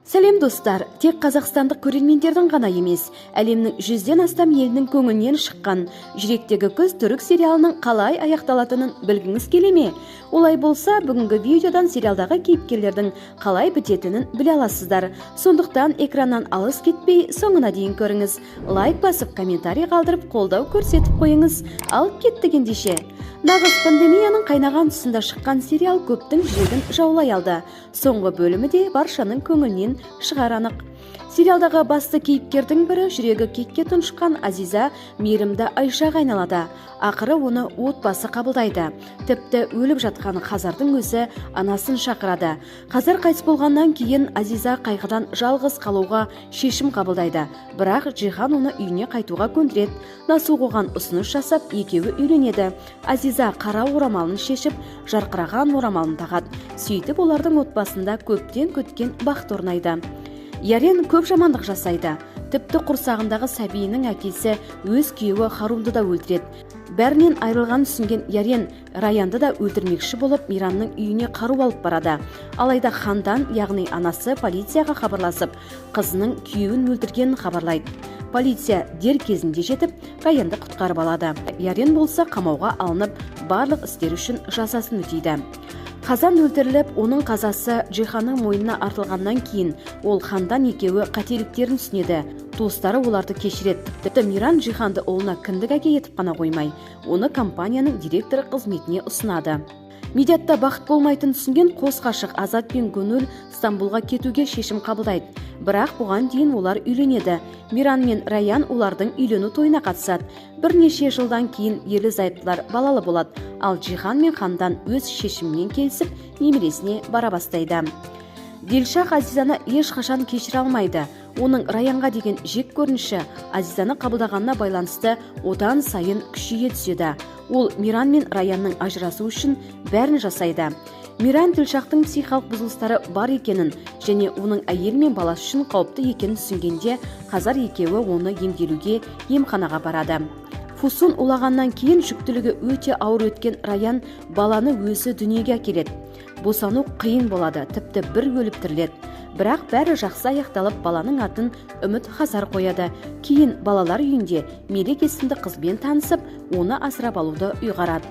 Сәлем достар, тек қазақстандық көрермендердің ғана емес, әлемнің 100-ден астам елінің көңілінен шыққан жүректегі күз түрік сериалының қалай аяқталатынын білгіңіз келе ме? Олай болса, бүгінгі видеодан сериалдағы кейіпкерлердің қалай бітетінін біле аласыздар. Сондықтан экраннан алыс кетпей, соңына дейін көріңіз. Лайк басып, комментарий қалдырып, қолдау көрсетіп қойыңыз. Ал кеттік ендеше. Нағыз пандемияның қайнаған тұсында шыққан сериал көптің жүрегін жаулай алды. Соңғы бөлімі де баршаның көңілінен шығар анық. Сериалдағы басты кейіпкердің бірі жүрегі кекке тұншыққан Азиза мейірімді Айшаға айналады. Ақыры оны отбасы қабылдайды. Тіпті өліп жатқан Хазардың өзі анасын шақырады. Хазар қайтыс болғаннан кейін Азиза қайғыдан жалғыз қалуға шешім қабылдайды. Бірақ Джихан оны үйіне қайтуға көндіреді. Насу оған ұсыныс жасап, екеуі үйленеді. Азиза қара орамалын шешіп, жарқыраған орамалын тағады. Сөйтіп олардың отбасында көптен күткен бақыт орнайды. Ярен көп жамандық жасайды. Тіпті құрсағындағы сәбиінің әкесі өз күйеуі Харунды да өлтіреді. Бәрінен айырылған түсінген Ярен Раянды да өлтірмекші болып Миранның үйіне қару алып барады. Алайда Хандан, яғни анасы, полицияға хабарласып, қызының күйеуін өлтіргенін хабарлайды. Полиция дер кезінде жетіп, Раянды құтқарып алады. Ярен болса қамауға алынып, барлық істер үшін жазасын өтейді. Хазан өлтіріліп, оның қазасы Джиханның мойнына артылғаннан кейін ол Хандан екеуі қателіктерін түсінеді. Туыстары оларды кешіреді. Тіпті Миран Джиханды ұлына кіндік әке етіп қана қоймай, оны компанияның директоры қызметіне ұсынады. Медиатта бақыт болмайтын түсінген қос ғашық Азат пен Гүнүл Стамбулға кетуге шешім қабылдайды. Бірақ бұған дейін олар үйленеді. Миран мен Раян олардың үйлену тойына қатысады. Бірнеше жылдан кейін ерлі-зайыптылар балалы болады. Ал Джихан мен Хандан өз шешімінен келісіп, немересіне бара бастайды. Дилшах Азизаны ешқашан кешіре алмайды. Оның Раянға деген жек көрініші Азизаны қабылдағанына байланысты одан сайын күшейе түседі. Ол Миран мен Раянның ажырасу үшін бәрін жасайды. Миран Дилшахтың психикалық бұзылыстары бар екенін және оның әйел мен баласы үшін қауіпті екенін түсінгенде, Хазар екеуі оны емделуге емханаға барады. Фусун улағаннан кейін жүктілігі өте ауыр өткен Раян баланы өзі дүниеге әкеледі. Босану қиын болады, тіпті бір өліп тіріледі. Бірақ бәрі жақсы аяқталып, баланың атын Үміт Хазар қояды. Кейін балалар үйінде Мелек есімді қызбен танысып, оны асырап алуды ұйғарады.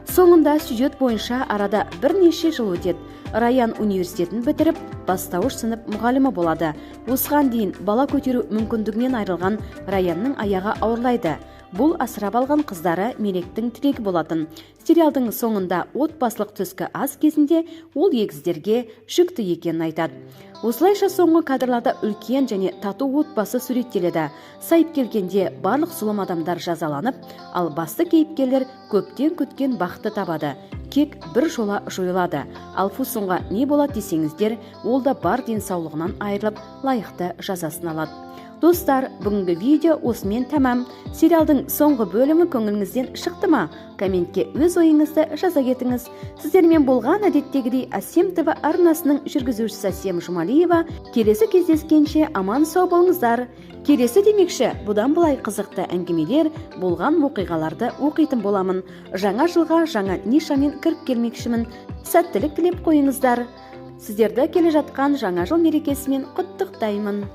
Соңында сюжет бойынша арада бірнеше жыл өтеді. Раян университетін бітіріп, бастауыш сынып мұғалімі болады. Осыған дейін бала көтеру мүмкіндігінен айырылған Раянның аяғы ауырлайды. Бұл асырап алған қыздары Мелектің тілегі болатын. Сериалдың соңында отбасылық түскі ас кезінде ол егіздерге жүкті екенін айтады. Осылайша соңғы кадрларда үлкен және тату отбасы суреттеледі. Сайып келгенде барлық зұлым адамдар жазаланып, ал басты кейіпкерлер көптен күткен бақытты табады. Кек бір жола жойылады. Ал Фусунға не болады десеңіздер, ол да бар денсаулығынан айырылып, лайықты жазасын алады. Достар, бүгінгі видео осымен тәмам. Сериалдың соңғы бөлімі көңіліңізден шықты ма? Комментке өз ойыңызды жаза кетіңіз. Сіздермен болған әдеттегідей Асем ТВ арнасының жүргізушісі Асем Жұмалиева. Келесі кездескенше аман сау болыңыздар. Келесі демекші, бұдан былай қызықты әңгімелер, болған оқиғаларды оқитын боламын. Жаңа жылға жаңа нишамен кіріп келмекшімін. Сәттілік тілеп қойыңыздар. Сіздерді келе жатқан жаңа жыл мерекесімен құттықтаймын.